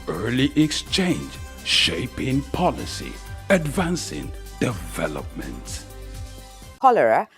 Early exchange, shaping policy, advancing development. Cholera,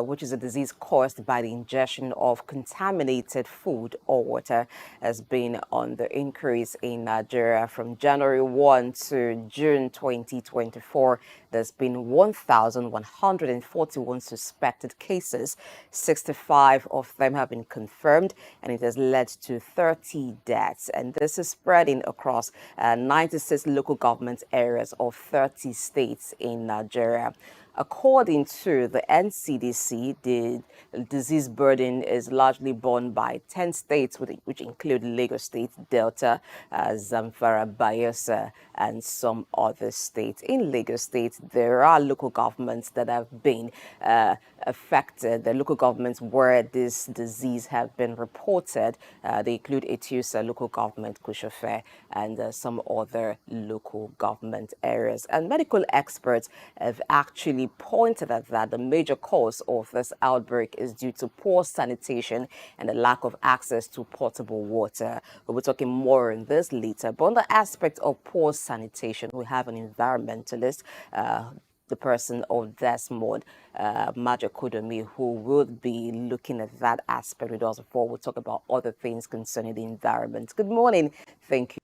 which is a disease caused by the ingestion of contaminated food or water, has been on the increase in Nigeria from January 1 to June 2024. There's been 1,141 suspected cases. 65 of them have been confirmed, and it has led to 30 deaths. And this is spreading across 96 local government areas of 30 states in Nigeria. According to the NCDC, the disease burden is largely borne by 10 states, which include Lagos State, Delta, Zamfara, Bayelsa, and some other states. In Lagos State, there are local governments that have been affected. The local governments where this disease have been reported, they include Etusa local government, Kushofe, and some other local government areas. And medical experts have actually pointed out that the major cause of this outbreak is due to poor sanitation and the lack of access to potable water. We'll be talking more on this later. But on the aspect of poor sanitation, we have an environmentalist, the person of Desmond Majekodunmi, who will be looking at that aspect with us before we'll talk about other things concerning the environment. Good morning. Thank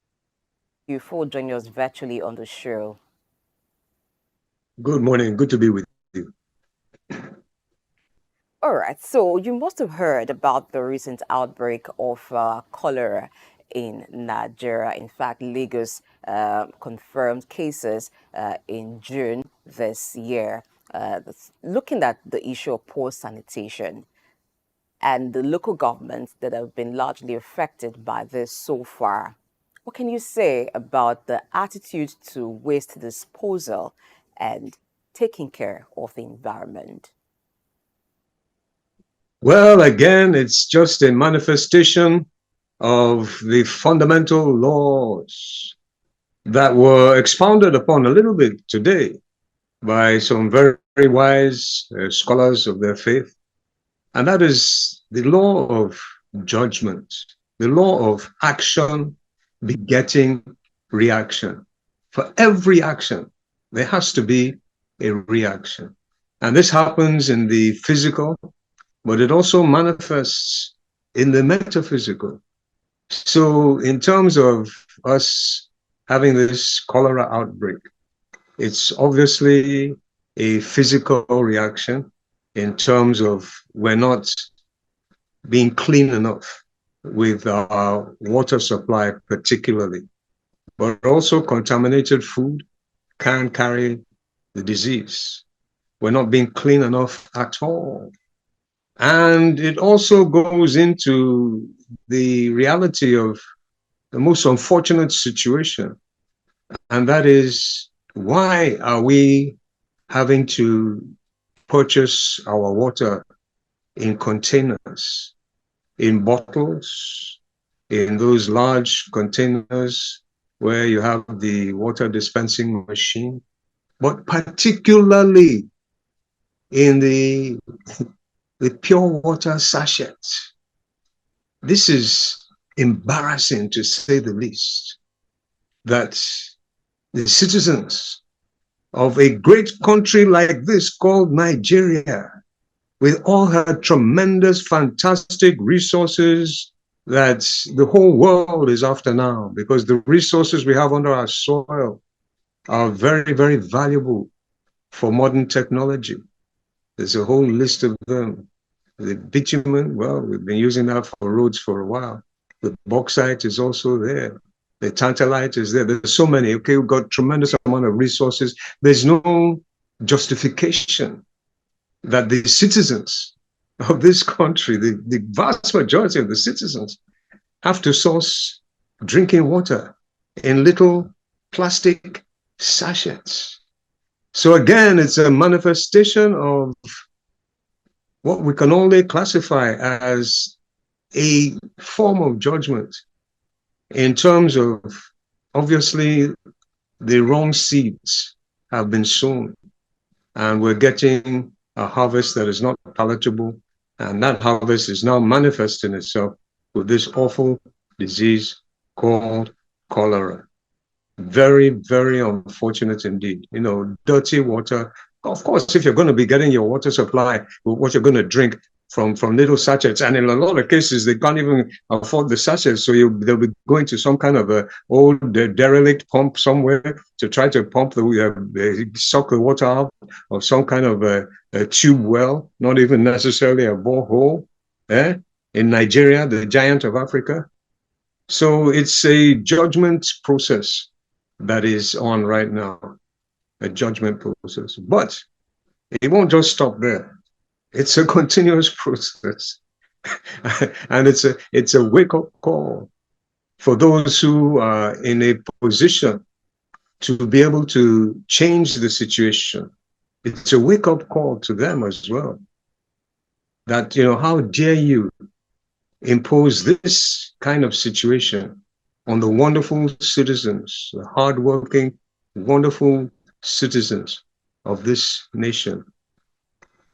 you for joining us virtually on the show. Good morning. Good to be with you. All right. So you must have heard about the recent outbreak of cholera in Nigeria. In fact, Lagos confirmed cases in June this year. Looking at the issue of poor sanitation and the local governments that have been largely affected by this so far, what can you say about the attitude to waste disposal and taking care of the environment? Well, again, it's just a manifestation of the fundamental laws that were expounded upon a little bit today by some very, very wise scholars of their faith. And that is the law of judgment, the law of action begetting reaction. For every action, there has to be a reaction. And this happens in the physical, but it also manifests in the metaphysical. So in terms of us having this cholera outbreak, it's obviously a physical reaction in terms of we're not being clean enough with our water supply particularly, but also contaminated food can carry the disease. We're not being clean enough at all. And it also goes into the reality of the most unfortunate situation. And that is, why are we having to purchase our water in containers, in bottles, in those large containers where you have the water dispensing machine, but particularly in the pure water sachets? This is embarrassing, to say the least, that the citizens of a great country like this called Nigeria, with all her tremendous, fantastic resources that the whole world is after now, because the resources we have under our soil are very, very valuable for modern technology. There's a whole list of them. The bitumen, well, we've been using that for roads for a while. The bauxite is also there. The tantalite is there. There's so many. Okay, we've got tremendous amount of resources. There's no justification that the citizens of this country, the vast majority of the citizens, have to source drinking water in little plastic sachets. So again, it's a manifestation of what we can only classify as a form of judgment in terms of, obviously, the wrong seeds have been sown, and we're getting a harvest that is not palatable, and that harvest is now manifesting itself with this awful disease called cholera. Very, very unfortunate indeed. You know, dirty water. Of course, if you're going to be getting your water supply, what you're going to drink from little sachets, and in a lot of cases, they can't even afford the sachets, so they'll be going to some kind of a old derelict pump somewhere to try to pump suck the water out of some kind of a tube well, not even necessarily a borehole. In Nigeria, the giant of Africa. So it's a judgment process that is on right now, a judgment process. But it won't just stop there. It's a continuous process. And it's a wake-up call for those who are in a position to be able to change the situation. It's a wake-up call to them as well. That, you know, how dare you impose this kind of situation on the wonderful citizens, the hardworking, wonderful citizens of this nation.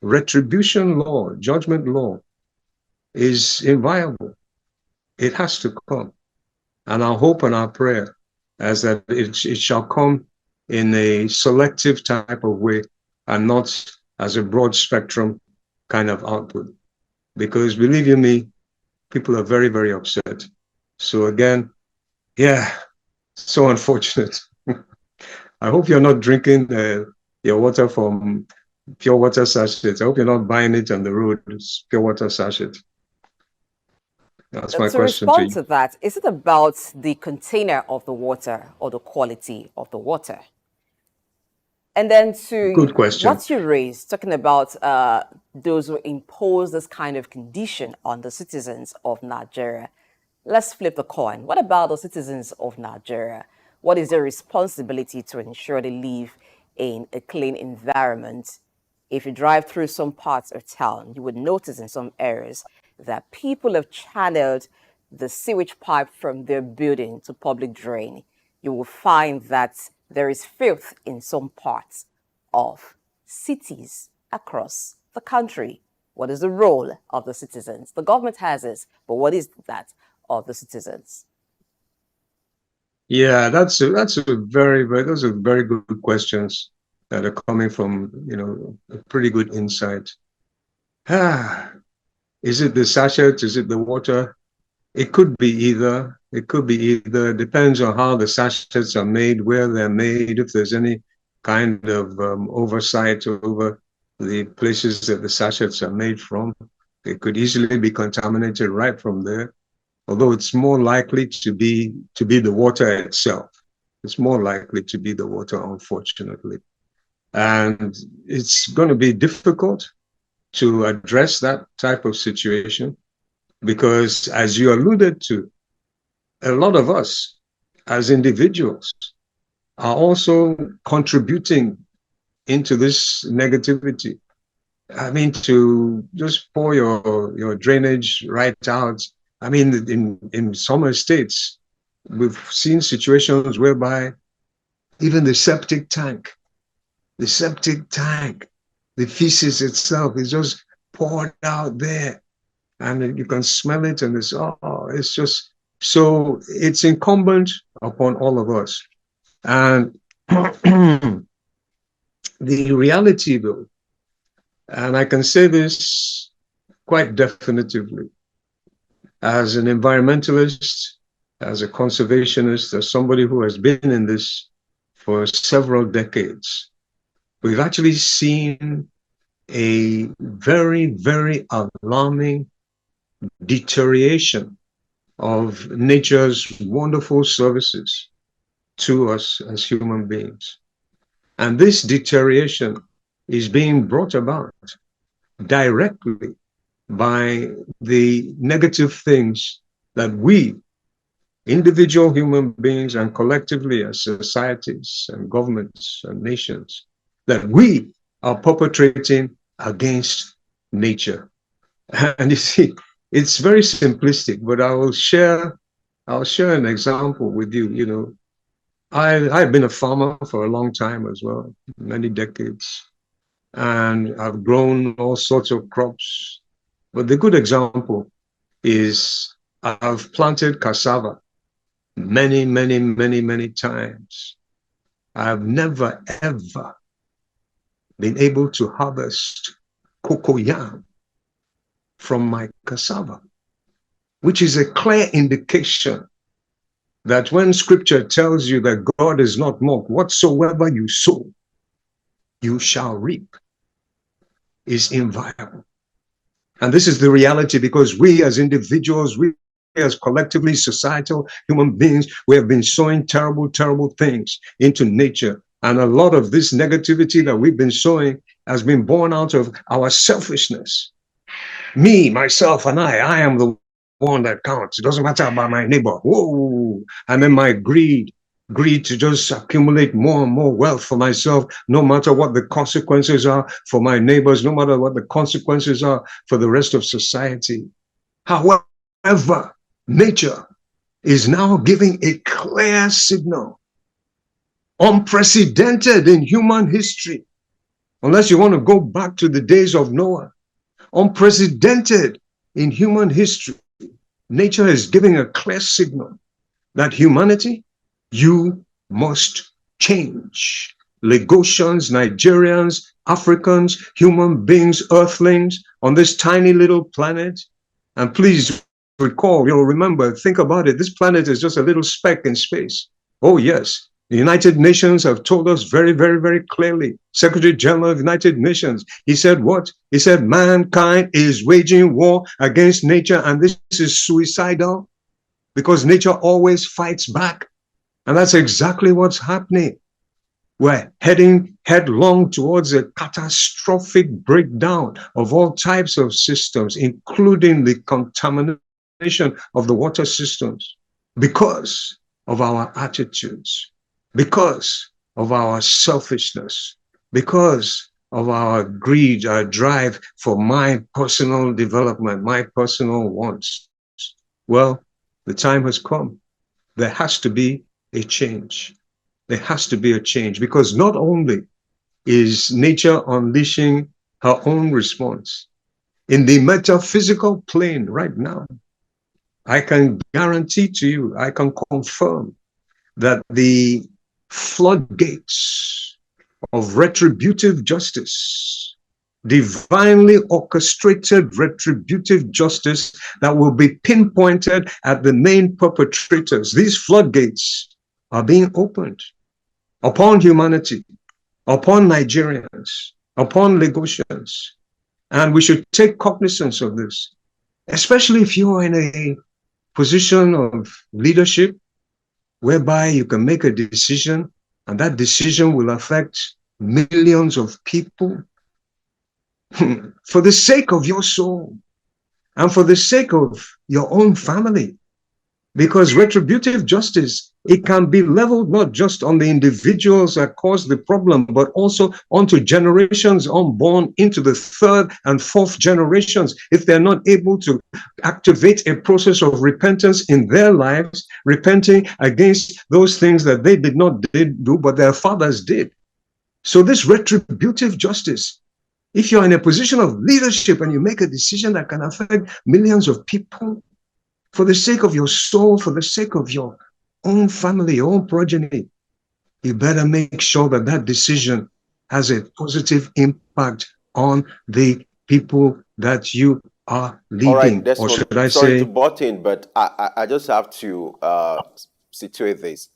Retribution law, judgment law is inviolable. It has to come. And our hope and our prayer is that it shall come in a selective type of way and not as a broad spectrum kind of output. Because believe you me, people are very, very upset. So again, yeah, so unfortunate. I hope you're not drinking your water from pure water sachets. I hope you're not buying it on the road, it's pure water sachet. That's my question to you. To respond to that, is it about the container of the water or the quality of the water? And then to Good question. what you raised, talking about those who impose this kind of condition on the citizens of Nigeria, let's flip the coin. What about the citizens of Nigeria? What is their responsibility to ensure they live in a clean environment? If you drive through some parts of town, you would notice in some areas that people have channeled the sewage pipe from their building to public drain. You will find that there is filth in some parts of cities across the country. What is the role of the citizens? The government has it, but what is that of the citizens? Yeah, those are very good questions that are coming from, you know, a pretty good insight. Is it the sachet? Is it the water? It could be either. It could be either. Depends on how the sachets are made, where they're made, if there's any kind of oversight over the places that the sachets are made from. It could easily be contaminated right from there. Although it's more likely to be the water itself. It's more likely to be the water, unfortunately. And it's going to be difficult to address that type of situation because, as you alluded to, a lot of us as individuals are also contributing into this negativity. I mean, to just pour your drainage right out. I mean, in some estates, we've seen situations whereby even the septic tank, the feces itself is just poured out there, and you can smell it, and it's just, so it's incumbent upon all of us. And the reality, though, and I can say this quite definitively, as an environmentalist, as a conservationist, as somebody who has been in this for several decades, we've actually seen a very, very alarming deterioration of nature's wonderful services to us as human beings. And this deterioration is being brought about directly by the negative things that we, individual human beings and collectively as societies and governments and nations, that we are perpetrating against nature. And you see, it's very simplistic, but I'll share an example with you. You know, I've been a farmer for a long time as well, many decades, and I've grown all sorts of crops. But the good example is I've planted cassava many, many, many, many times. I've never, ever been able to harvest cocoyam from my cassava, which is a clear indication that when scripture tells you that God is not mocked, whatsoever you sow, you shall reap, is inviolable. And this is the reality, because we as individuals, we as collectively societal human beings, we have been sowing terrible, terrible things into nature. And a lot of this negativity that we've been sowing has been born out of our selfishness. Me, myself, and I am the one that counts. It doesn't matter about my neighbor. Whoa. And then my greed to just accumulate more and more wealth for myself, no matter what the consequences are for my neighbors, no matter what the consequences are for the rest of society. However, nature is now giving a clear signal, unprecedented in human history, unless you want to go back to the days of Noah. Unprecedented in human history, nature is giving a clear signal that humanity, you must change. Lagosians, Nigerians, Africans, human beings, earthlings on this tiny little planet. And please recall, you'll remember, think about it. This planet is just a little speck in space. Oh, yes. The United Nations have told us very, very, very clearly. Secretary General of the United Nations, he said what? He said mankind is waging war against nature, and this is suicidal because nature always fights back. And that's exactly what's happening. We're heading headlong towards a catastrophic breakdown of all types of systems, including the contamination of the water systems, because of our attitudes, because of our selfishness, because of our greed, our drive for my personal development, my personal wants. Well, the time has come. There has to be a change. There has to be a change, because not only is nature unleashing her own response, in the metaphysical plane right now, I can guarantee to you, I can confirm that the floodgates of retributive justice, divinely orchestrated retributive justice that will be pinpointed at the main perpetrators, these floodgates are being opened upon humanity, upon Nigerians, upon Lagosians. And we should take cognizance of this, especially if you are in a position of leadership whereby you can make a decision, and that decision will affect millions of people. For the sake of your soul and for the sake of your own family. Because retributive justice, it can be leveled not just on the individuals that caused the problem, but also onto generations unborn into the third and fourth generations. If they're not able to activate a process of repentance in their lives, repenting against those things that they did not do, but their fathers did. So this retributive justice, if you're in a position of leadership and you make a decision that can affect millions of people, for the sake of your soul, for the sake of your own family, your own progeny, you better make sure that that decision has a positive impact on the people that you are leading. All right, Or Desmond, should I sorry say, to butt in, but I just have to situate this.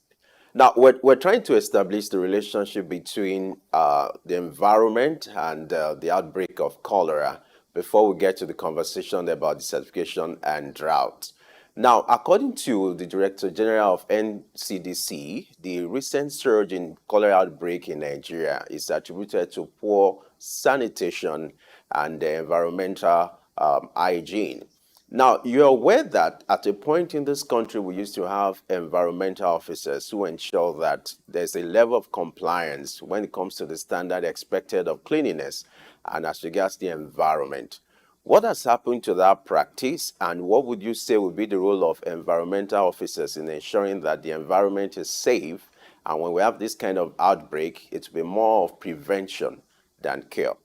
Now, we're trying to establish the relationship between the environment and the outbreak of cholera before we get to the conversation about desertification and drought. Now, according to the Director General of NCDC, the recent surge in cholera outbreak in Nigeria is attributed to poor sanitation and environmental hygiene. Now, you're aware that at a point in this country, we used to have environmental officers who ensure that there's a level of compliance when it comes to the standard expected of cleanliness and as regards the environment. What has happened to that practice, and what would you say would be the role of environmental officers in ensuring that the environment is safe? And when we have this kind of outbreak, it will be more of prevention than cure.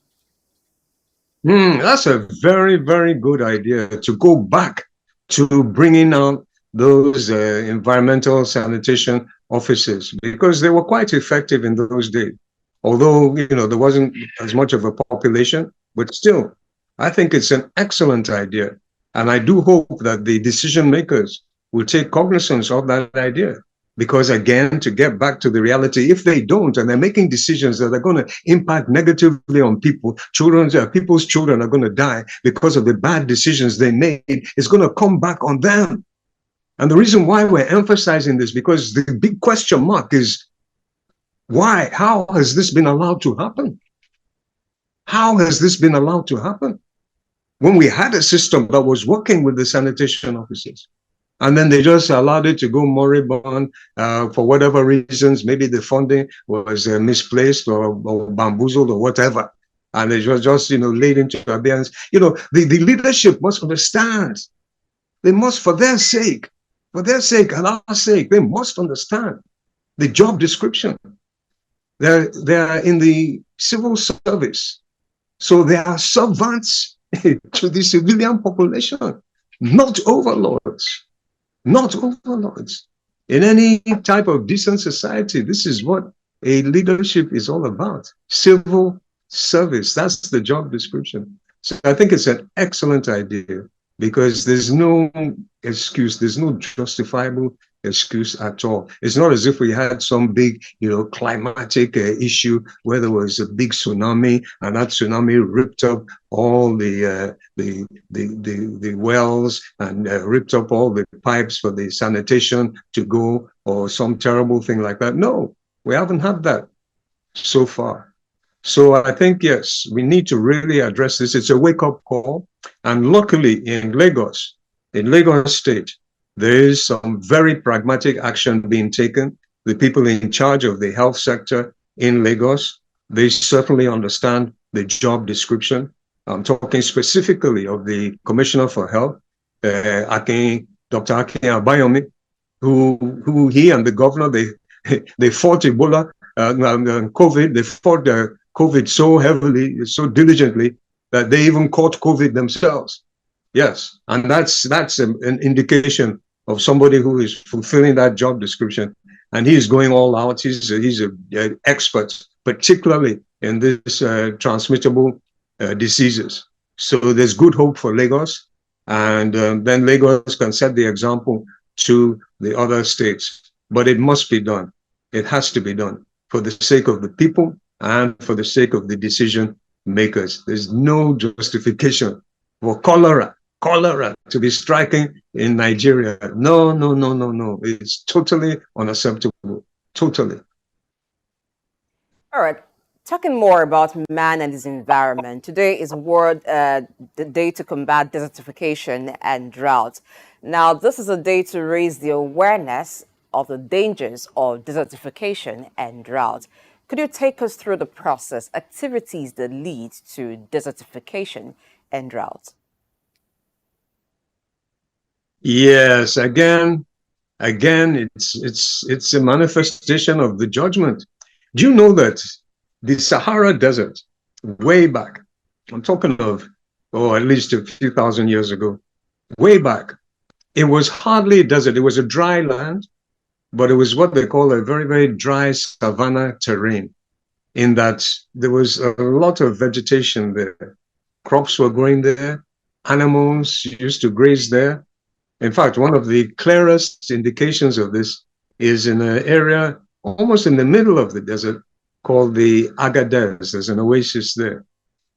that's a very, very good idea, to go back to bringing out those environmental sanitation officers, because they were quite effective in those days. Although, there wasn't as much of a population, but still, I think it's an excellent idea. And I do hope that the decision makers will take cognizance of that idea. Because again, to get back to the reality, if they don't, and they're making decisions that are going to impact negatively on people, people's children are going to die because of the bad decisions they made, it's going to come back on them. And the reason why we're emphasizing this, because the big question mark is, why? How has this been allowed to happen? How has this been allowed to happen? When we had a system that was working with the sanitation officers, and then they just allowed it to go moribund for whatever reasons. Maybe the funding was misplaced or bamboozled or whatever. And it was just, laid into abeyance. The leadership must understand. They must, for their sake and our sake, they must understand the job description. They're in the civil service. So they are servants to the civilian population, not overlords. Not overlords. In any type of decent society, this is what a leadership is all about. Civil service, that's the job description. So I think it's an excellent idea because there's no excuse, there's no justifiable excuse at all. It's not as if we had some big, climatic issue where there was a big tsunami and that tsunami ripped up all the wells and ripped up all the pipes for the sanitation to go, or some terrible thing like that. No, we haven't had that so far. So I think, yes, we need to really address this. It's a wake-up call. And luckily in Lagos State, there is some very pragmatic action being taken. The people in charge of the health sector in Lagos, they certainly understand the job description. I'm talking specifically of the Commissioner for Health, Dr. Akin Abayomi, who he and the governor, they fought Ebola and COVID. They fought COVID so heavily, so diligently, that they even caught COVID themselves. Yes, and that's an indication of somebody who is fulfilling that job description, and he is going all out. He's an expert, particularly in this transmittable diseases. So there's good hope for Lagos, and then Lagos can set the example to the other states. But it must be done. It has to be done for the sake of the people and for the sake of the decision makers. There's no justification for cholera to be striking in Nigeria. No. It's totally unacceptable. Totally. All right. Talking more about man and his environment. Today is the Day to Combat Desertification and Drought. Now, this is a day to raise the awareness of the dangers of desertification and drought. Could you take us through the process, activities that lead to desertification and drought? Yes, again, it's a manifestation of the judgment. Do you know that the Sahara Desert, way back, I'm talking of, at least a few thousand years ago, way back, it was hardly a desert. It was a dry land, but it was what they call a very, very dry savanna terrain, in that there was a lot of vegetation there. Crops were growing there. Animals used to graze there. In fact, one of the clearest indications of this is in an area almost in the middle of the desert called the Agadez. There's an oasis there.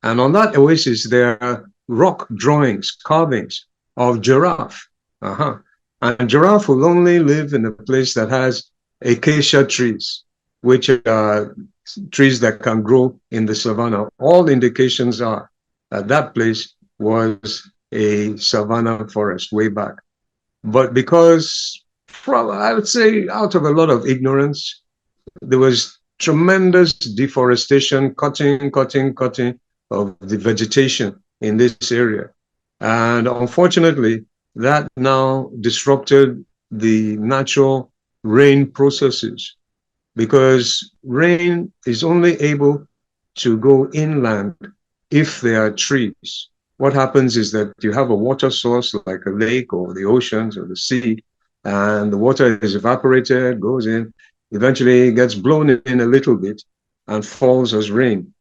And on that oasis, there are rock drawings, carvings of giraffe. And giraffe will only live in a place that has acacia trees, which are trees that can grow in the savannah. All indications are that that place was a savanna forest way back. But because, I would say, out of a lot of ignorance, there was tremendous deforestation, cutting of the vegetation in this area. And unfortunately, that now disrupted the natural rain processes, because rain is only able to go inland if there are trees. What happens is that you have a water source like a lake or the oceans or the sea, and the water is evaporated, goes in, eventually gets blown in a little bit and falls as rain.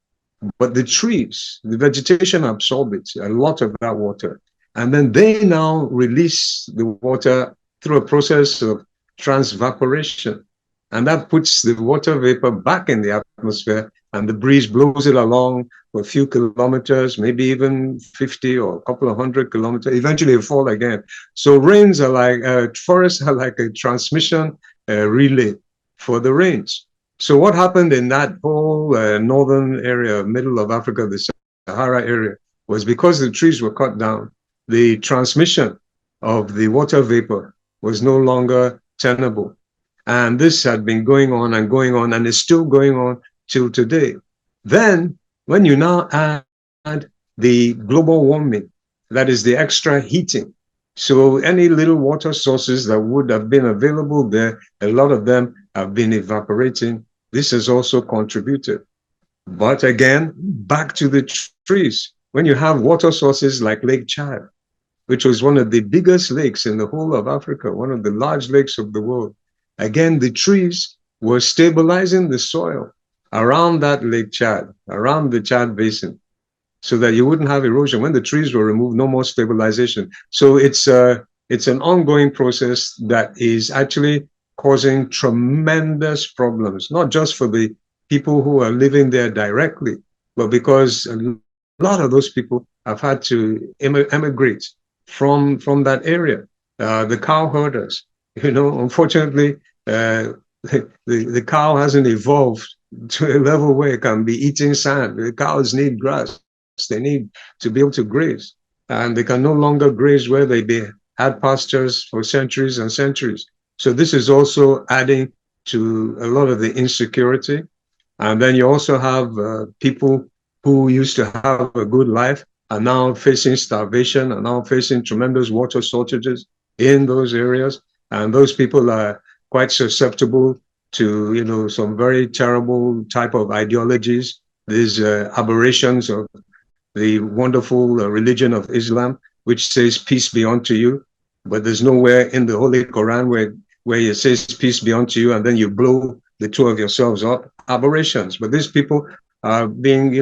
But the trees, the vegetation absorb it, a lot of that water. And then they now release the water through a process of transvaporation. And that puts the water vapor back in the atmosphere, and the breeze blows it along for a few kilometers, maybe even 50 or a couple of 100 kilometers. Eventually it fall again. So rains are like, forests are like a transmission relay for the rains. So what happened in that whole northern area, middle of Africa, the Sahara area, was because the trees were cut down, the transmission of the water vapor was no longer tenable. And this had been going on, and is still going on till today. Then, when you now add the global warming, that is the extra heating, so any little water sources that would have been available there, a lot of them have been evaporating. This has also contributed. But again, back to the trees. When you have water sources like Lake Chad, which was one of the biggest lakes in the whole of Africa, one of the large lakes of the world, again, the trees were stabilizing the soil around that Lake Chad, around the Chad Basin, so that you wouldn't have erosion. When the trees were removed, no more stabilization. So it's an ongoing process that is actually causing tremendous problems, not just for the people who are living there directly, but because a lot of those people have had to emigrate from that area. The cow herders, unfortunately, the cow hasn't evolved to a level where it can be eating sand. The cows need grass. They need to be able to graze, and they can no longer graze where they had pastures for centuries and centuries. So this is also adding to a lot of the insecurity. And then you also have people who used to have a good life are now facing starvation, are now facing tremendous water shortages in those areas. And those people are quite susceptible to, some very terrible type of ideologies, these aberrations of the wonderful religion of Islam, which says peace be unto you. But there's nowhere in the Holy Quran where it says peace be unto you, and then you blow the two of yourselves up. Aberrations. But these people are being,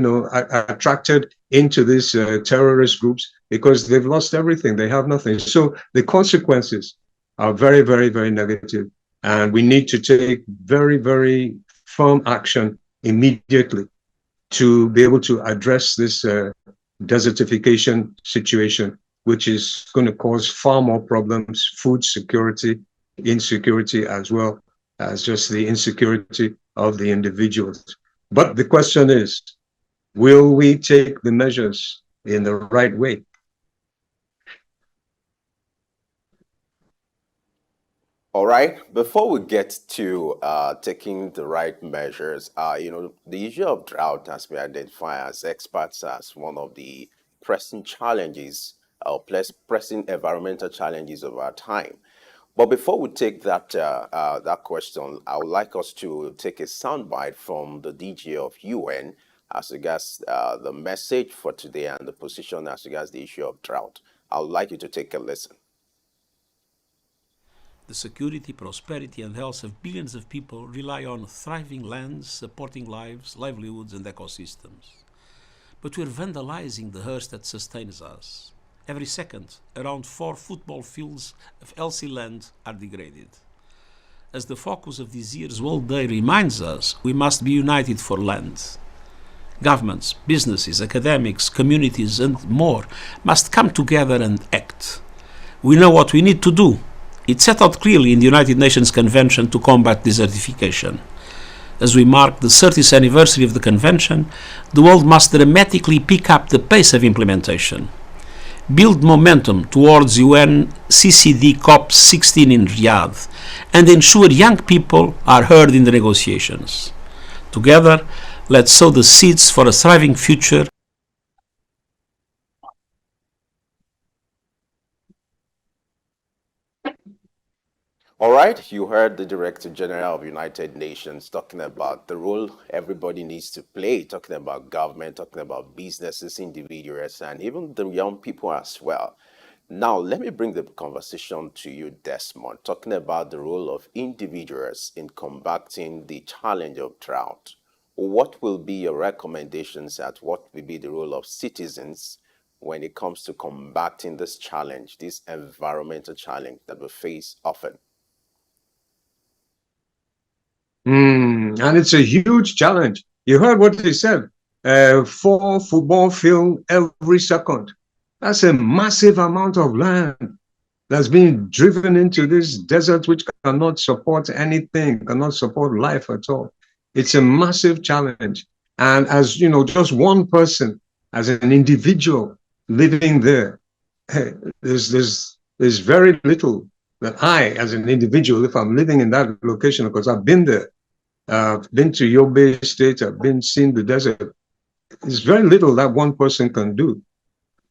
attracted into these terrorist groups because they've lost everything. They have nothing. So the consequences are very, very, very negative. And we need to take very, very firm action immediately to be able to address this desertification situation, which is going to cause far more problems, food security, insecurity, as well as just the insecurity of the individuals. But the question is, will we take the measures in the right way? All right. Before we get to taking the right measures, the issue of drought has been identified as experts as one of the pressing challenges, or pressing environmental challenges of our time. But before we take that that question, I would like us to take a soundbite from the DG of UN as regards the message for today and the position as regards the issue of drought. I would like you to take a listen. The security, prosperity, and health of billions of people rely on thriving lands, supporting lives, livelihoods, and ecosystems. But we're vandalizing the earth that sustains us. Every second, around 4 football fields of healthy land are degraded. As the focus of this year's World Day reminds us, we must be united for land. Governments, businesses, academics, communities, and more must come together and act. We know what we need to do. It's set out clearly in the United Nations Convention to Combat Desertification. As we mark the 30th anniversary of the Convention, the world must dramatically pick up the pace of implementation. Build momentum towards UN CCD COP16 in Riyadh, and ensure young people are heard in the negotiations. Together, let's sow the seeds for a thriving future. All right, you heard the Director General of United Nations talking about the role everybody needs to play, talking about government, talking about businesses, individuals, and even the young people as well. Now, let me bring the conversation to you, Desmond, talking about the role of individuals in combating the challenge of drought. What will be your recommendations at what will be the role of citizens when it comes to combating this challenge, this environmental challenge that we face often? And it's a huge challenge. You heard what he said. 4 football field every second. That's a massive amount of land that's being driven into this desert, which cannot support anything, cannot support life at all. It's a massive challenge. And as you know, just one person, as an individual living there, hey, there's very little that I, as an individual, if I'm living in that location, because I've been there, been to Yobe State, I've been seeing the desert. There's very little that one person can do.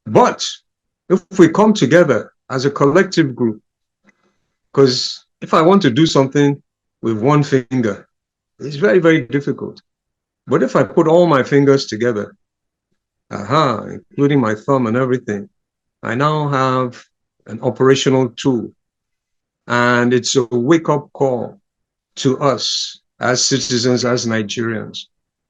But if we come together as a collective group, because if I want to do something with one finger, it's very, very difficult. But if I put all my fingers together, including my thumb and everything, I now have an operational tool. And it's a wake-up call to us as citizens, as Nigerians,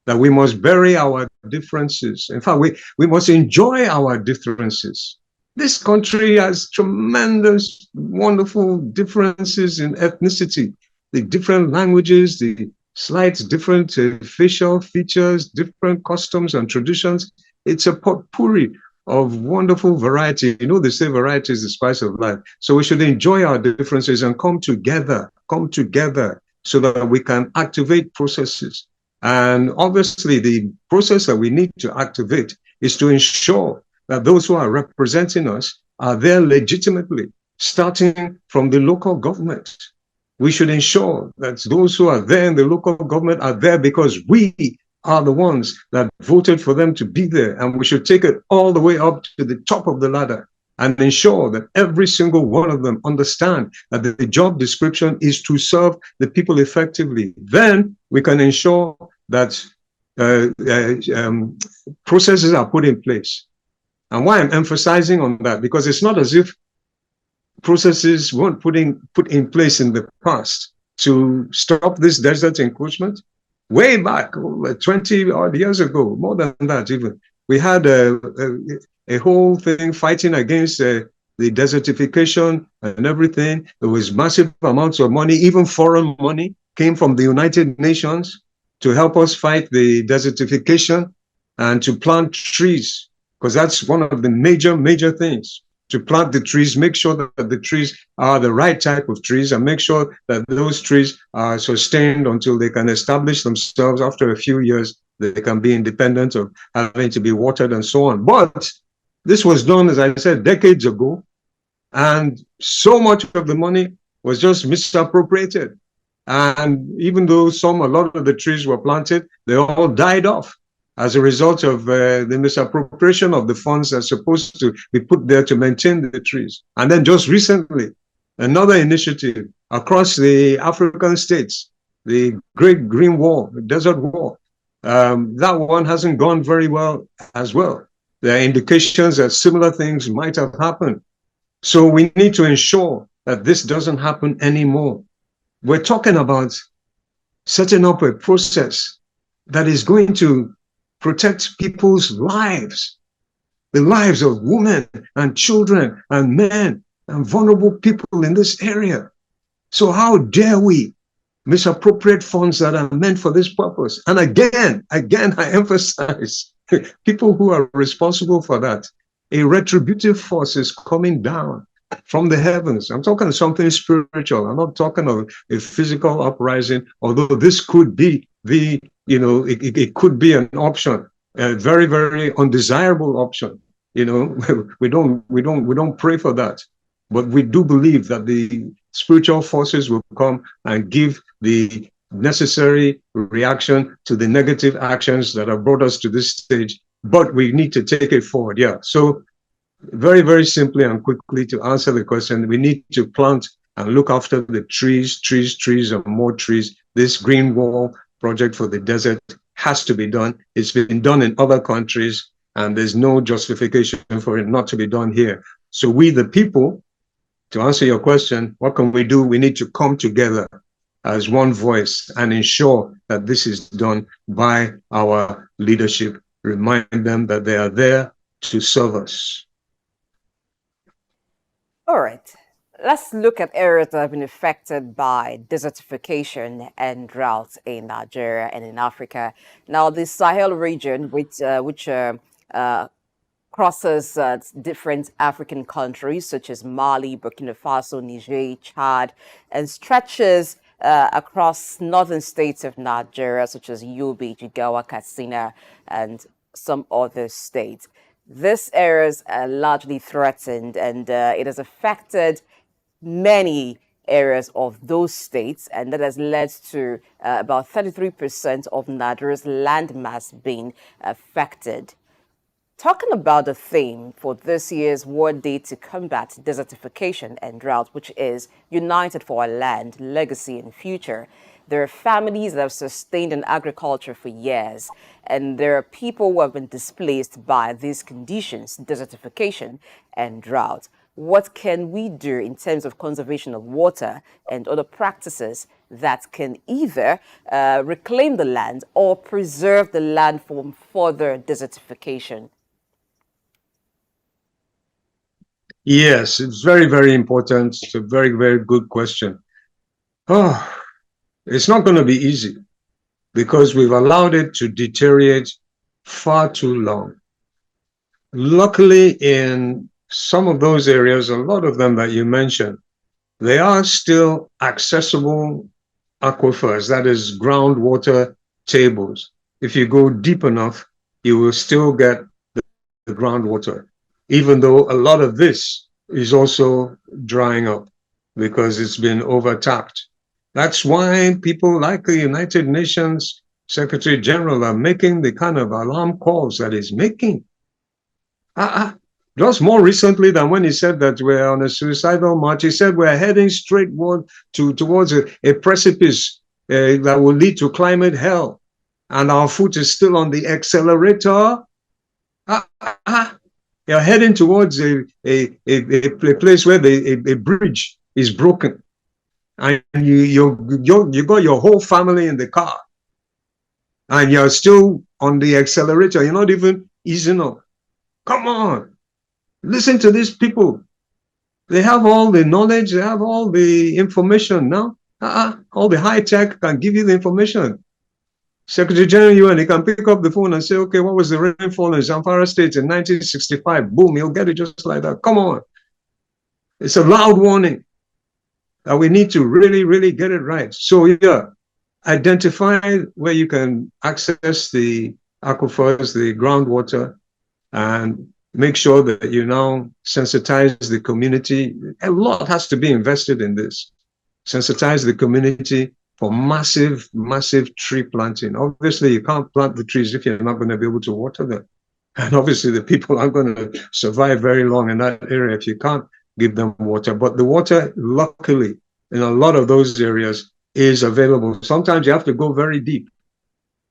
that we must bury our differences. In fact, we must enjoy our differences. This country has tremendous, wonderful differences in ethnicity, the different languages, the slight different facial features, different customs and traditions. It's a potpourri of wonderful variety. You know, they say variety is the spice of life. So we should enjoy our differences and come together so that we can activate processes. And obviously, the process that we need to activate is to ensure that those who are representing us are there legitimately, starting from the local government. We should ensure that those who are there in the local government are there because we are the ones that voted for them to be there. And we should take it all the way up to the top of the ladder and ensure that every single one of them understand that the job description is to serve the people effectively. Then we can ensure that processes are put in place. And why I'm emphasizing on that, because it's not as if processes weren't put in place in the past to stop this desert encroachment. Way back, 20 odd years ago, more than that even, we had a whole thing fighting against the desertification and everything. There was massive amounts of money, even foreign money came from the United Nations to help us fight the desertification and to plant trees, because that's one of the major things. To plant the trees, make sure that the trees are the right type of trees, and make sure that those trees are sustained until they can establish themselves. After a few years, they can be independent of having to be watered and so on. But this was done, as I said, decades ago, and so much of the money was just misappropriated. And even though a lot of the trees were planted, they all died off as a result of the misappropriation of the funds that are supposed to be put there to maintain the trees. And then just recently, another initiative across the African states, the Great Green Wall, the Desert Wall, that one hasn't gone very well as well. There are indications that similar things might have happened. So we need to ensure that this doesn't happen anymore. We're talking about setting up a process that is going to protect people's lives, the lives of women and children and men and vulnerable people in this area. So how dare we misappropriate funds that are meant for this purpose? And again, I emphasize, people who are responsible for that, a retributive force is coming down from the heavens. I'm talking something spiritual. I'm not talking of a physical uprising, although this could be it could be an option, a very, very undesirable option. We don't pray for that, but we do believe that the spiritual forces will come and give the necessary reaction to the negative actions that have brought us to this stage. But we need to take it forward. Yeah. So very, very simply and quickly to answer the question, we need to plant and look after the trees, and more trees. This green wall project for the desert has to be done. It's been done in other countries, and there's no justification for it not to be done here. So we, the people, to answer your question, what can we do? We need to come together as one voice and ensure that this is done by our leadership. Remind them that they are there to serve us. All right. Let's look at areas that have been affected by desertification and drought in Nigeria and in Africa. Now, the Sahel region, which crosses different African countries such as Mali, Burkina Faso, Niger, Chad, and stretches across northern states of Nigeria such as Yobe, Jigawa, Katsina, and some other states. These areas are largely threatened, and it has affected many areas of those states, and that has led to about 33% of Nigeria's landmass being affected. Talking about the theme for this year's World Day to Combat Desertification and Drought, which is United for Our Land, Legacy and Future, there are families that have sustained in agriculture for years, and there are people who have been displaced by these conditions, desertification and drought. What can we do in terms of conservation of water and other practices that can either reclaim the land or preserve the land from further desertification? Yes, it's very, very important. It's a very, very good question. Oh, it's not going to be easy because we've allowed it to deteriorate far too long. Luckily, in some of those areas, a lot of them that you mentioned, they are still accessible aquifers, that is groundwater tables. If you go deep enough, you will still get the groundwater, even though a lot of this is also drying up because it's been overtapped. That's why people like the United Nations Secretary General are making the kind of alarm calls that he's making. Just more recently than when he said that we're on a suicidal march, he said we're heading straight towards a precipice that will lead to climate hell. And our foot is still on the accelerator. You're heading towards a place where a bridge is broken. And you got your whole family in the car. And you're still on the accelerator. You're not even easing up. Come on. Listen to these people. They have all the knowledge. They have all the information now. All the high tech can give you the information. Secretary General UN, he can pick up the phone and say, okay, what was the rainfall in Zamfara State in 1965? Boom, he'll get it just like that. Come on. It's a loud warning that we need to really, really get it right. So yeah, identify where you can access the aquifers, the groundwater, and make sure that you now sensitize the community. A lot has to be invested in this. Sensitize the community for massive, massive tree planting. Obviously, you can't plant the trees if you're not going to be able to water them. And obviously, the people aren't going to survive very long in that area if you can't give them water. But the water, luckily, in a lot of those areas is available. Sometimes you have to go very deep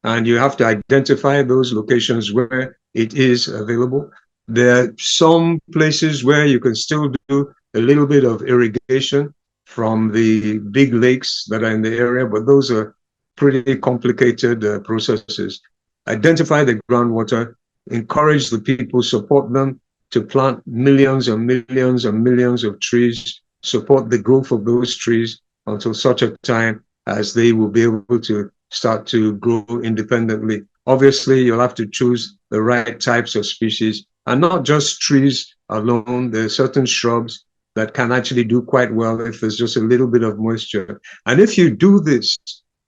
and you have to identify those locations where it is available. There are some places where you can still do a little bit of irrigation from the big lakes that are in the area, but those are pretty complicated processes. Identify the groundwater, encourage the people, support them to plant millions and millions and millions of trees, support the growth of those trees until such a time as they will be able to start to grow independently. Obviously, you'll have to choose the right types of species, and not just trees alone. There are certain shrubs that can actually do quite well if there's just a little bit of moisture. And if you do this,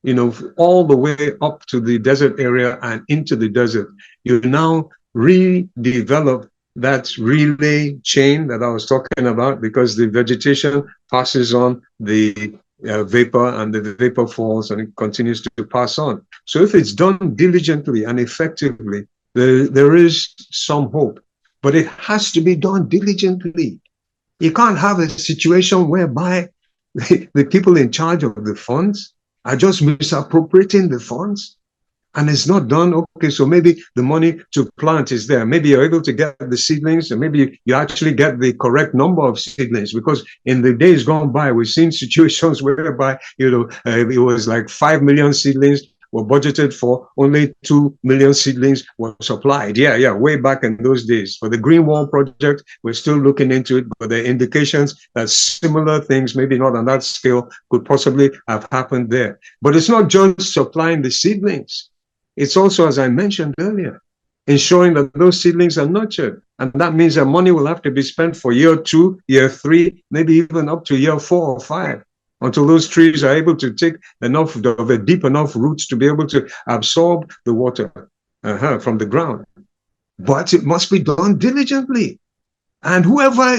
you know, all the way up to the desert area and into the desert, you now redevelop that relay chain that I was talking about, because the vegetation passes on the vapor, and the vapor falls and it continues to pass on. So if it's done diligently and effectively, there is some hope, but it has to be done diligently. You can't have a situation whereby the people in charge of the funds are just misappropriating the funds and it's not done. Okay, so maybe the money to plant is there. Maybe you're able to get the seedlings, and maybe you actually get the correct number of seedlings, because in the days gone by, we've seen situations whereby, it was like 5 million seedlings were budgeted for, only 2 million seedlings were supplied. Yeah, way back in those days. For the Green Wall project, we're still looking into it, but there are indications that similar things, maybe not on that scale, could possibly have happened there. But it's not just supplying the seedlings. It's also, as I mentioned earlier, ensuring that those seedlings are nurtured. And that means that money will have to be spent for year 2, year 3, maybe even up to year 4 or 5, until those trees are able to take enough of a deep enough roots to be able to absorb the water from the ground. But it must be done diligently. And whoever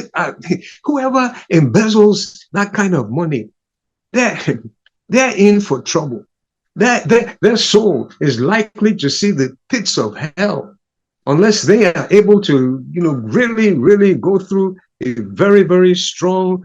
embezzles that kind of money, they're in for trouble. Their soul is likely to see the pits of hell, unless they are able to, really, really go through a very, very strong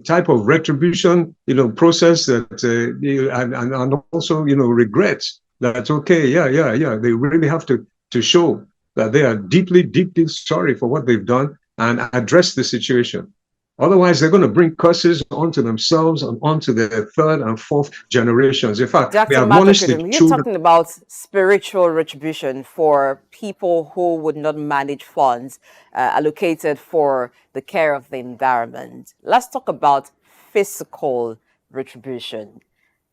type of retribution, process that, and also, regret that, okay, they really have to show that they are deeply, deeply sorry for what they've done and address the situation. Otherwise, they're going to bring curses onto themselves and onto their 3rd and 4th generations. In fact, we admonish the children. You're talking about spiritual retribution for people who would not manage funds allocated for the care of the environment. Let's talk about physical retribution.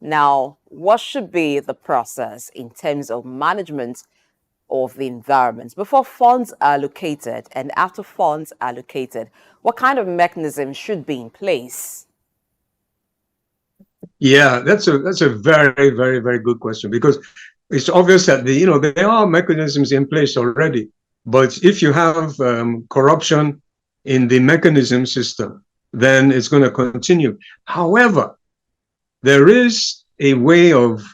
Now, what should be the process in terms of management of the environment before funds are allocated and after funds are allocated? What kind of mechanism should be in place? Yeah, that's a very, very, very good question, because it's obvious that there are mechanisms in place already. But if you have corruption in the mechanism system, then it's going to continue. However, there is a way of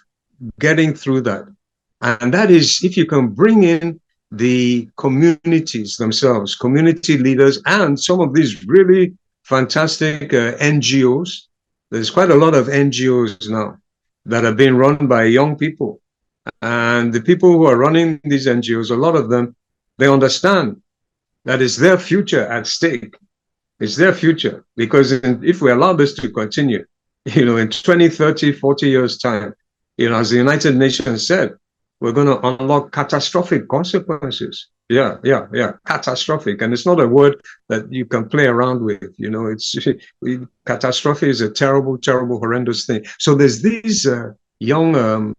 getting through that. And that is if you can bring in the communities themselves, community leaders, and some of these really fantastic NGOs. There's quite a lot of NGOs now that are being run by young people. And the people who are running these NGOs, a lot of them, they understand that it's their future at stake. It's their future, because if we allow this to continue, in 20, 30, 40 years' time, as the United Nations said, we're going to unlock catastrophic consequences. Yeah, catastrophic. And it's not a word that you can play around with. Catastrophe is a terrible, terrible, horrendous thing. So there's these young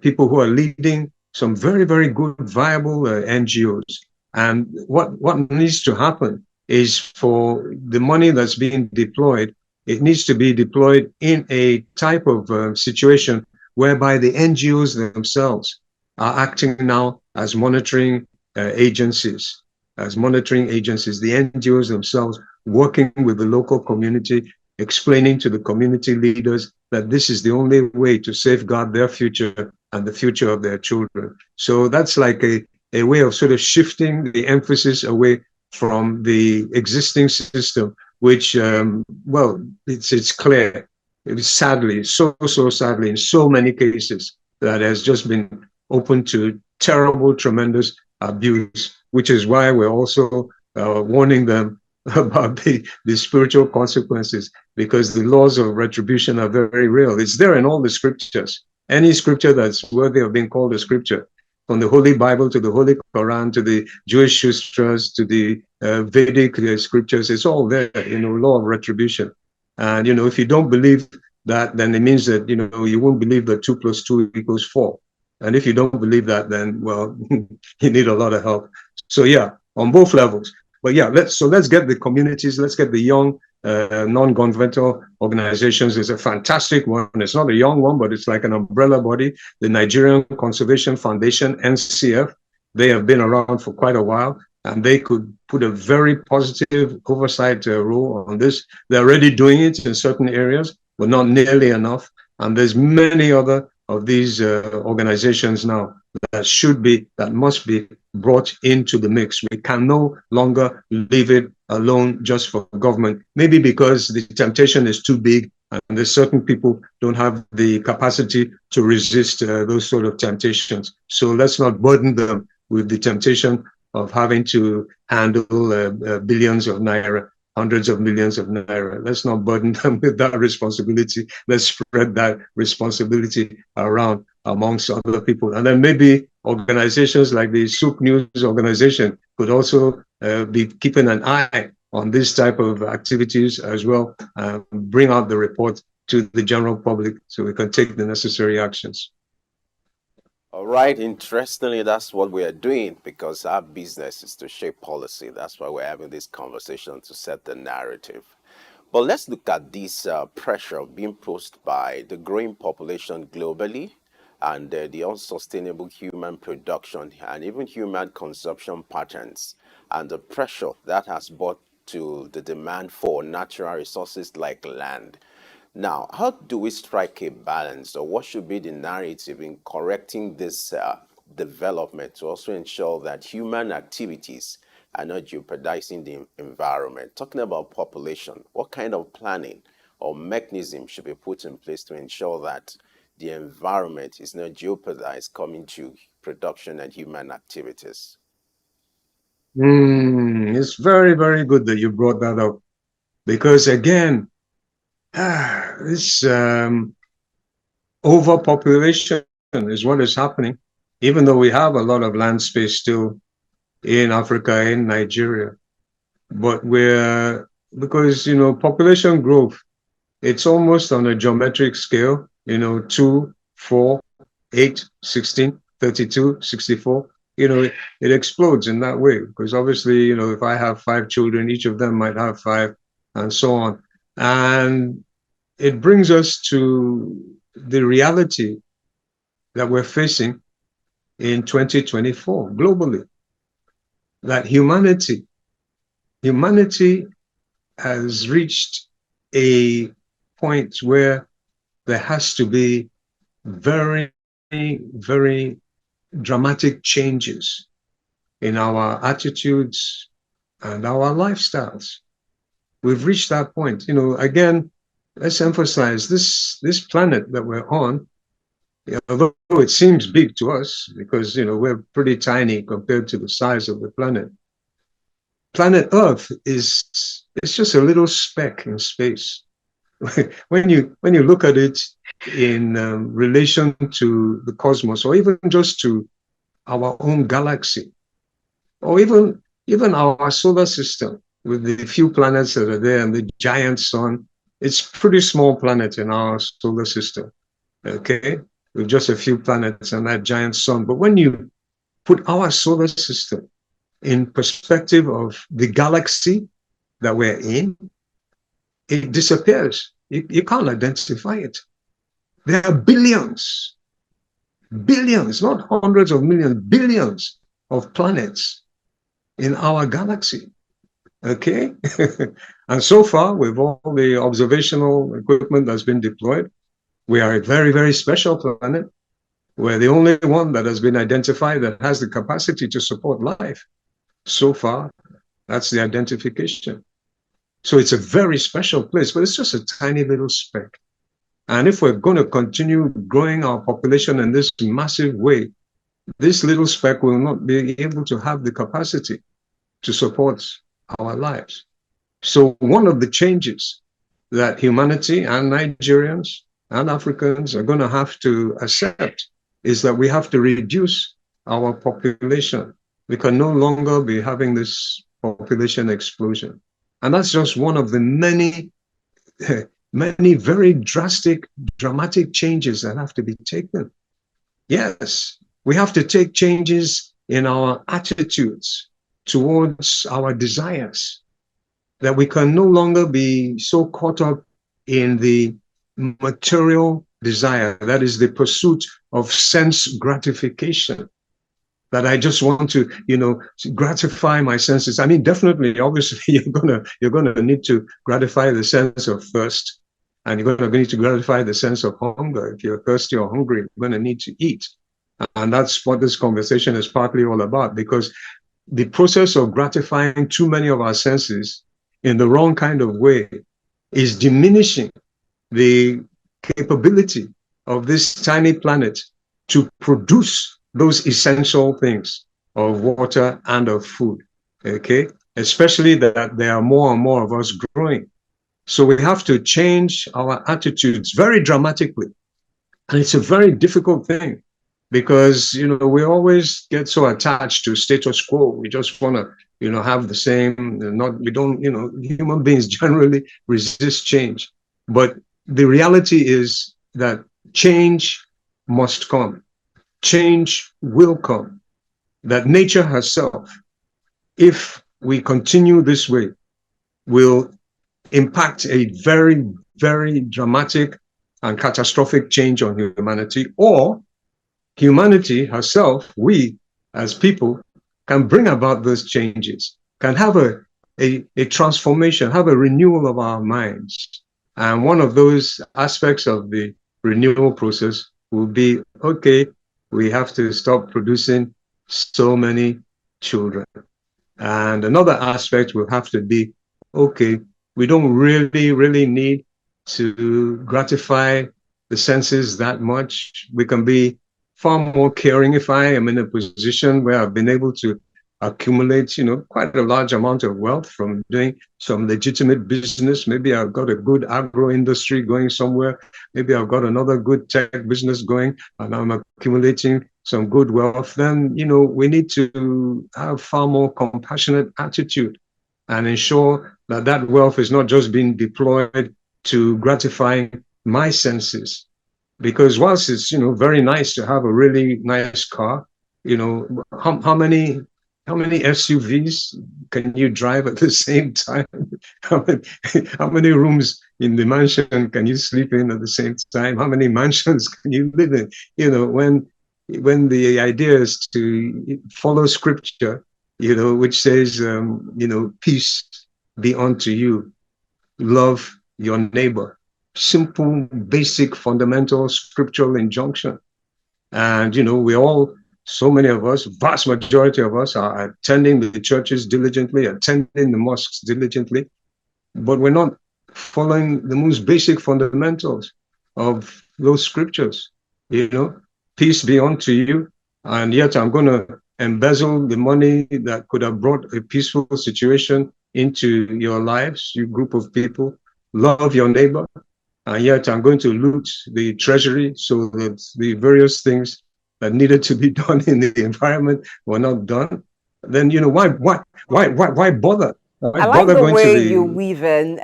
people who are leading some very, very good, viable NGOs. And what needs to happen is for the money that's being deployed, it needs to be deployed in a type of situation whereby the NGOs themselves are acting now as monitoring agencies. The NGOs themselves working with the local community, explaining to the community leaders that this is the only way to safeguard their future and the future of their children. So that's like a way of sort of shifting the emphasis away from the existing system, which, it's clear. It is sadly, so sadly, in so many cases, that has just been open to terrible, tremendous abuse, which is why we're also warning them about the spiritual consequences, because the laws of retribution are very real. It's there in all the scriptures. Any scripture that's worthy of being called a scripture, from the Holy Bible to the Holy Quran to the Jewish sutras to the Vedic scriptures, it's all there, law of retribution. And, if you don't believe that, then it means that, you won't believe that 2 + 2 = 4. And if you don't believe that, then, well, you need a lot of help. So, yeah, on both levels. But yeah, let's get the communities, let's get the young non-governmental organizations. There's a fantastic one. It's not a young one, but it's like an umbrella body, the Nigerian Conservation Foundation, NCF. They have been around for quite a while, and they could put a very positive oversight role on this. They're already doing it in certain areas, but not nearly enough. And there's many other of these organizations now that must be brought into the mix. We can no longer leave it alone just for government, maybe because the temptation is too big And there's certain people don't have the capacity to resist those sort of temptations. So let's not burden them with the temptation of having to handle billions of naira, hundreds of millions of naira. Let's not burden them with that responsibility. Let's spread that responsibility around amongst other people. And then maybe organizations like the SOUQ News organization could also be keeping an eye on this type of activities as well, bring out the report to the general public so we can take the necessary actions. All right. Interestingly, that's what we are doing, because our business is to shape policy. That's why we're having this conversation, to set the narrative. But let's look at this pressure being posed by the growing population globally, and the unsustainable human production and even human consumption patterns, and the pressure that has brought to the demand for natural resources like land. Now, how do we strike a balance, or what should be the narrative in correcting this development to also ensure that human activities are not jeopardizing the environment? Talking about population, what kind of planning or mechanism should be put in place to ensure that the environment is not jeopardized coming to production and human activities? It's very, very good that you brought that up, because again, this overpopulation is what is happening, even though we have a lot of land space still in Africa, in Nigeria. But because, population growth, it's almost on a geometric scale, 2, 4, 8, 16, 32, 64. It explodes in that way, because obviously, if I have 5 children, each of them might have 5, and so on. And it brings us to the reality that we're facing in 2024 globally, that humanity has reached a point where there has to be very, very dramatic changes in our attitudes and our lifestyles. We've reached that point. Again, let's emphasize this planet that we're on, although it seems big to us because, we're pretty tiny compared to the size of the planet. Planet Earth it's just a little speck in space. When you look at it in relation to the cosmos, or even just to our own galaxy, or even our solar system, with the few planets that are there and the giant sun, it's a pretty small planet in our solar system, okay? With just a few planets and that giant sun. But when you put our solar system in perspective of the galaxy that we're in, it disappears. You can't identify it. There are billions, not hundreds of millions, billions of planets in our galaxy, okay? And so far, with all the observational equipment that's been deployed, we are a very, very special planet. We're the only one that has been identified that has the capacity to support life. So far, that's the identification. So it's a very special place, but it's just a tiny little speck. And if we're going to continue growing our population in this massive way, this little speck will not be able to have the capacity to support our lives. So one of the changes that humanity and Nigerians and Africans are going to have to accept is that we have to reduce our population. We can no longer be having this population explosion. And that's just one of the many, many very dramatic changes that have to be taken. Yes, we have to take changes in our attitudes towards our desires, that we can no longer be so caught up in the material desire, that is the pursuit of sense gratification, that I just want to, gratify my senses. I mean, definitely, obviously, you're gonna need to gratify the sense of thirst, and you're gonna need to gratify the sense of hunger. If you're thirsty or hungry, you're gonna need to eat. And that's what this conversation is partly all about, because the process of gratifying too many of our senses in the wrong kind of way is diminishing the capability of this tiny planet to produce those essential things of water and of food, okay? Especially that there are more and more of us growing. So we have to change our attitudes very dramatically. And it's a very difficult thing because, you know, we always get so attached to status quo. We just want to, you know, have the same, we don't, you know, human beings generally resist change. But the reality is that change must come. Change will come. That nature herself, if we continue this way, will impact a very, very dramatic and catastrophic change on humanity, or humanity herself, we as people, can bring about those changes, can have a transformation, have a renewal of our minds. And one of those aspects of the renewal process will be, okay, we have to stop producing so many children. And another aspect will have to be, okay, we don't really need to gratify the senses that much. We can be far more caring. If I am in a position where I've been able to accumulate, you know, quite a large amount of wealth from doing some legitimate business. Maybe I've got a good agro industry going somewhere. Maybe I've got another good tech business going, and I'm accumulating some good wealth. Then, you know, we need to have far more compassionate attitude and ensure that that wealth is not just being deployed to gratify my senses. Because whilst it's, you know, very nice to have a really nice car, you know, how many SUVs can you drive at the same time? How many rooms in the mansion can you sleep in at the same time? How many mansions can you live in? You know, when the idea is to follow scripture, you know, which says, you know, peace be unto you, love your neighbor. Simple, basic, fundamental scriptural injunction. And, you know, we all, so many of us, vast majority of us are attending the churches diligently, attending the mosques diligently, but we're not following the most basic fundamentals of those scriptures. You know, peace be unto you, and yet I'm going to embezzle the money that could have brought a peaceful situation into your lives, you group of people. Love your neighbor, and yet I'm going to loot the treasury so that the various things that needed to be done in the environment were not done. Then, you know, why bother? I like the way you weave in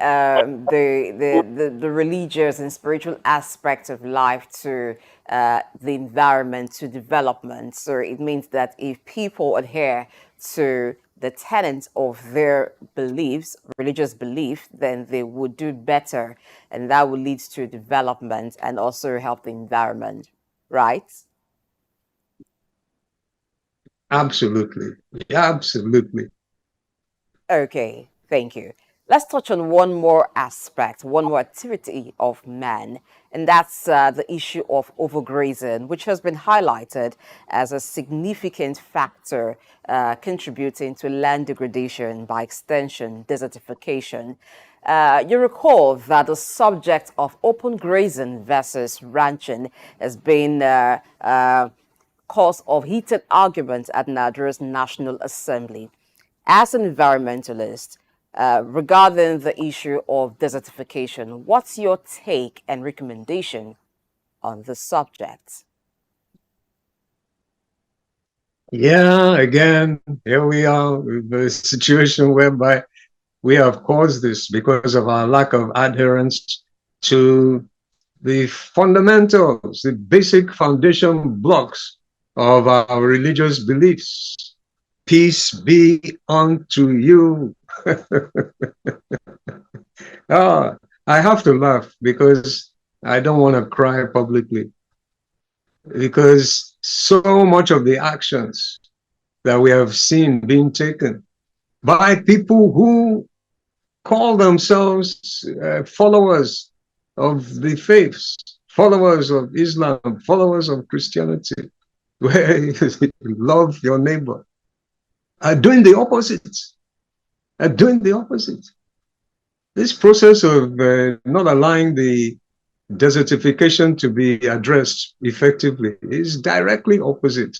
the religious and spiritual aspect of life to the environment, to development. So it means that if people adhere to the tenets of their beliefs, religious belief, then they would do better, and that would lead to development and also help the environment, right? Absolutely. Absolutely. Okay, thank you. Let's touch on one more aspect, one more activity of man, and that's the issue of overgrazing, which has been highlighted as a significant factor contributing to land degradation, by extension, desertification. You recall that the subject of open grazing versus ranching has been cause of heated arguments at Nigeria's National Assembly. As an environmentalist, regarding the issue of desertification, what's your take and recommendation on the subject? Yeah, again, here we are with a situation whereby we have caused this because of our lack of adherence to the fundamentals, the basic foundation blocks of our religious beliefs. Peace be unto you. I have to laugh because I don't want to cry publicly, because so much of the actions that we have seen being taken by people who call themselves followers of the faiths, followers of Islam, followers of Christianity, where you love your neighbor, are doing the opposite. Are doing the opposite. This process of not allowing the desertification to be addressed effectively is directly opposite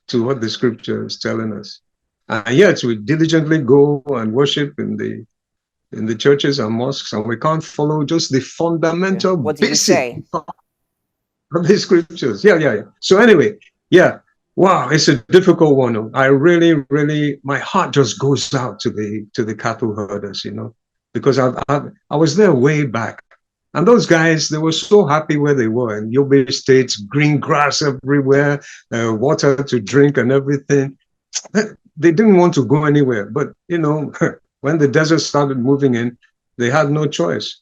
to what the scripture is telling us. And yet we diligently go and worship in the churches and mosques, and we can't follow just the fundamental What do you basic say? of the scriptures. Yeah. So anyway, yeah. Wow, it's a difficult one. I really, my heart just goes out to the cattle herders, because I was there way back. And those guys, they were so happy where they were in Yobe States, green grass everywhere, water to drink and everything. They didn't want to go anywhere. But, when the desert started moving in, they had no choice.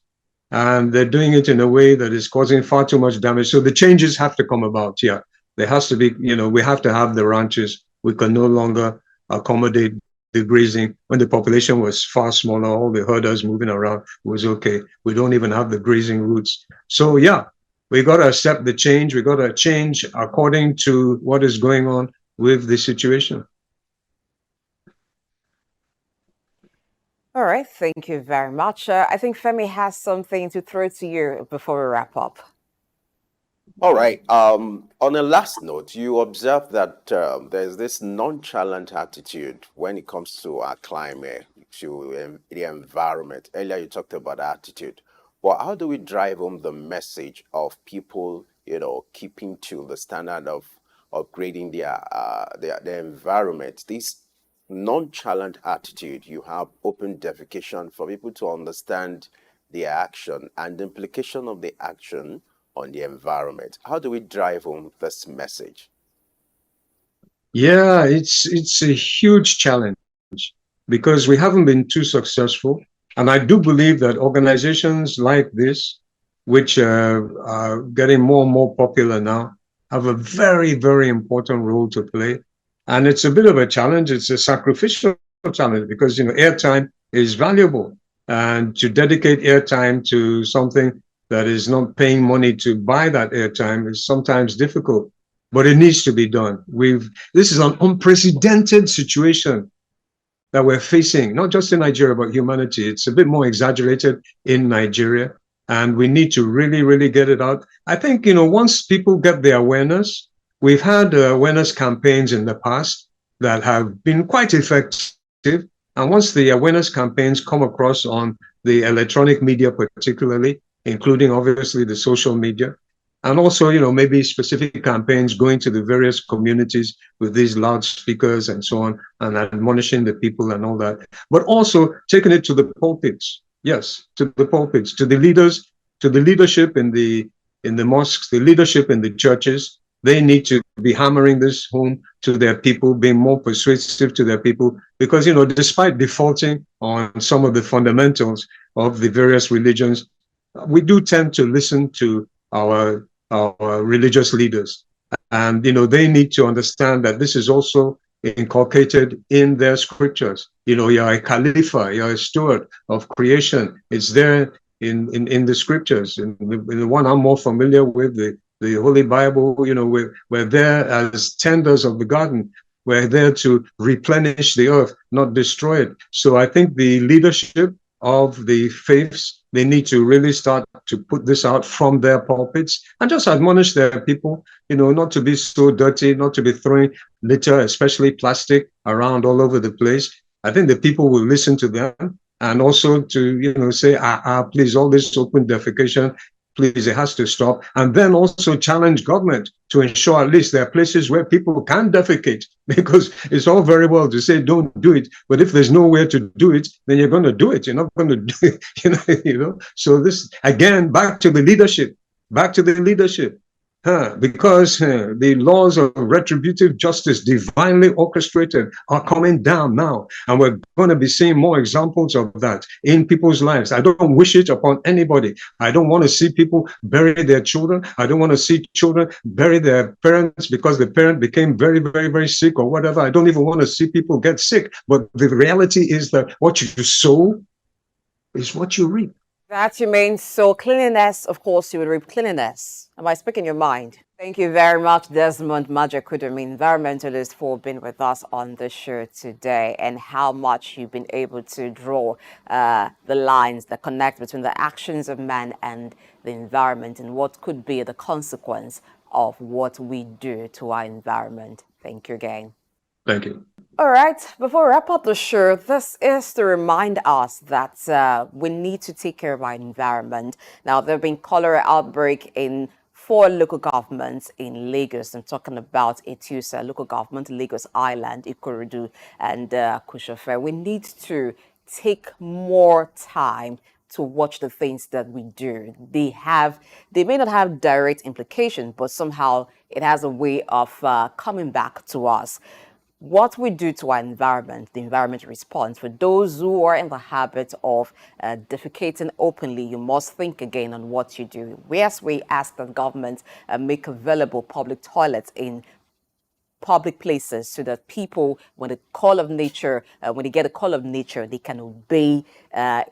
And they're doing it in a way that is causing far too much damage. So the changes have to come about, yeah. There has to be, we have to have the ranches. We can no longer accommodate the grazing. When the population was far smaller, all the herders moving around was okay. We don't even have the grazing routes. So yeah, we got to accept the change. We got to change according to what is going on with the situation. All right, thank you very much. I think Femi has something to throw to you before we wrap up. All right. On a last note, you observe that there's this nonchalant attitude when it comes to our climate, to the environment. Earlier, you talked about attitude. But how do we drive home the message of people, keeping to the standard of upgrading their environment? This nonchalant attitude, you have open defecation for people to understand the action and the implication of the action on the environment. How do we drive home this message? Yeah, it's a huge challenge because we haven't been too successful. And I do believe that organizations like this, which are getting more and more popular now, have a very, very important role to play. And it's a bit of a challenge. It's a sacrificial challenge because, airtime is valuable. And to dedicate airtime to something that is not paying money to buy that airtime is sometimes difficult, but it needs to be done. This is an unprecedented situation that we're facing, not just in Nigeria, but humanity. It's a bit more exaggerated in Nigeria, and we need to really, really get it out. I think, once people get the awareness, we've had awareness campaigns in the past that have been quite effective. And once the awareness campaigns come across on the electronic media, particularly, including obviously the social media, and also, maybe specific campaigns going to the various communities with these loudspeakers and so on, and admonishing the people and all that, but also taking it to the pulpits. Yes, to the pulpits, to the leaders, to the leadership in the mosques, the leadership in the churches. They need to be hammering this home to their people, being more persuasive to their people, because, despite defaulting on some of the fundamentals of the various religions, we do tend to listen to our religious leaders. And, they need to understand that this is also inculcated in their scriptures. You're a Khalifa, you're a steward of creation. It's there in the scriptures. In the one I'm more familiar with, the Holy Bible, we're there as tenders of the garden. We're there to replenish the earth, not destroy it. So I think the leadership of the faiths, they need to really start to put this out from their pulpits and just admonish their people, not to be so dirty, not to be throwing litter, especially plastic, around all over the place. I think the people will listen to them, and also to, say, please, all this open defecation, please, it has to stop. And then also challenge government to ensure at least there are places where people can defecate, because it's all very well to say don't do it, but if there's nowhere to do it, then you're going to do it. You're not going to do it, So this, again, back to the leadership. Because the laws of retributive justice, divinely orchestrated, are coming down now. And we're going to be seeing more examples of that in people's lives. I don't wish it upon anybody. I don't want to see people bury their children. I don't want to see children bury their parents because the parent became very, very, very sick or whatever. I don't even want to see people get sick. But the reality is that what you sow is what you reap. That you mean, so cleanliness, of course, you would reap cleanliness. Am I speaking your mind? Thank you very much, Desmond Majekodunmi, environmentalist, for being with us on the show today, and how much you've been able to draw the lines that connect between the actions of man and the environment, and what could be the consequence of what we do to our environment. Thank you again. Thank you. All right, before we wrap up the show, this is to remind us that we need to take care of our environment. Now, there have been cholera outbreak in 4 local governments in Lagos. I'm talking about Etusa local government, Lagos Island, Ikorodu, and Kushofe. We need to take more time to watch the things that we do. They may not have direct implications, but somehow it has a way of coming back to us. What we do to our environment, the environment responds. For those who are in the habit of defecating openly, you must think again on what you do. Yes, we ask that government make available public toilets in public places so that people, when they get a call of nature, they can obey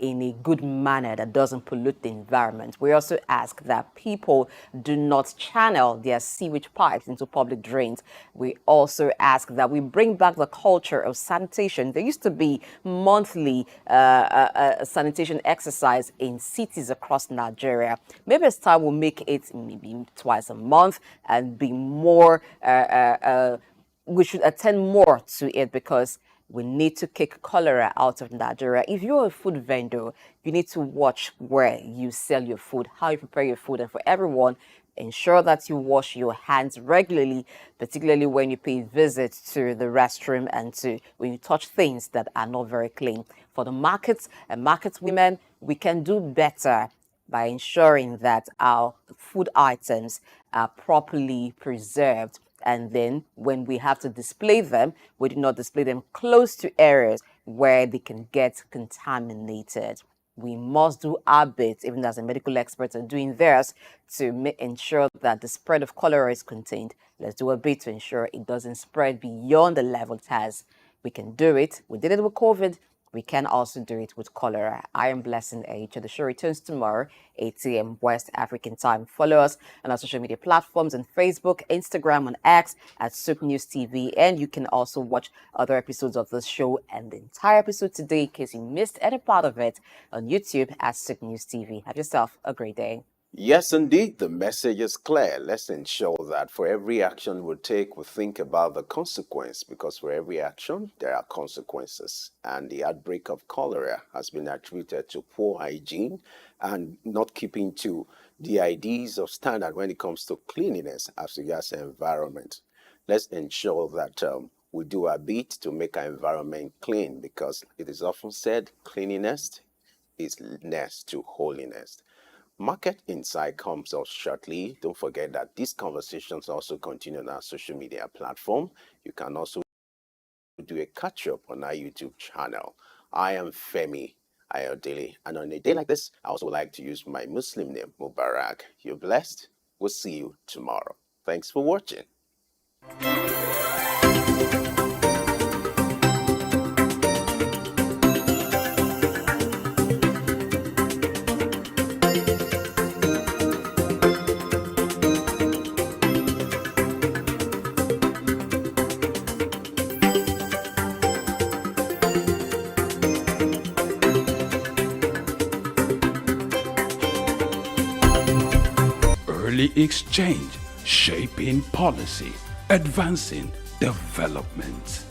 in a good manner that doesn't pollute the environment. We also ask that people do not channel their sewage pipes into public drains. We also ask that we bring back the culture of sanitation. There used to be monthly sanitation exercise in cities across Nigeria. Maybe it's time we'll make it maybe twice a month and be more we should attend more to it, because we need to kick cholera out of Nigeria. If you're a food vendor, you need to watch where you sell your food, how you prepare your food, and for everyone, ensure that you wash your hands regularly, particularly when you pay visits to the restroom and when you touch things that are not very clean. For the markets and market women, we can do better by ensuring that our food items are properly preserved. And then when we have to display them, we do not display them close to areas where they can get contaminated. We must do our bit, even as the medical experts are doing theirs, to ensure that the spread of cholera is contained. Let's do a bit to ensure it doesn't spread beyond the level it has. We can do it. We did it with COVID. We can also do it with cholera. I am Blessing H. The show returns tomorrow, 8 a.m. West African time. Follow us on our social media platforms on Facebook, Instagram, and X at SOUQ News TV. And you can also watch other episodes of this show and the entire episode today, in case you missed any part of it, on YouTube at SOUQ News TV. Have yourself a great day. Yes, indeed, the message is clear. Let's ensure that for every action we take, we think about the consequence, because for every action, there are consequences. And the outbreak of cholera has been attributed to poor hygiene and not keeping to the ideas of standard when it comes to cleanliness as regards the environment. Let's ensure that we do our bit to make our environment clean, because it is often said cleanliness is next to holiness. Market Insight comes up shortly. Don't forget that these conversations also continue on our social media platform. You can also do a catch-up on our YouTube channel. I am Femi Ayodele, and on a day like this, I also like to use my Muslim name, Mubarak. You're blessed. We'll see you tomorrow. Thanks for watching. Early exchange, shaping policy, advancing development.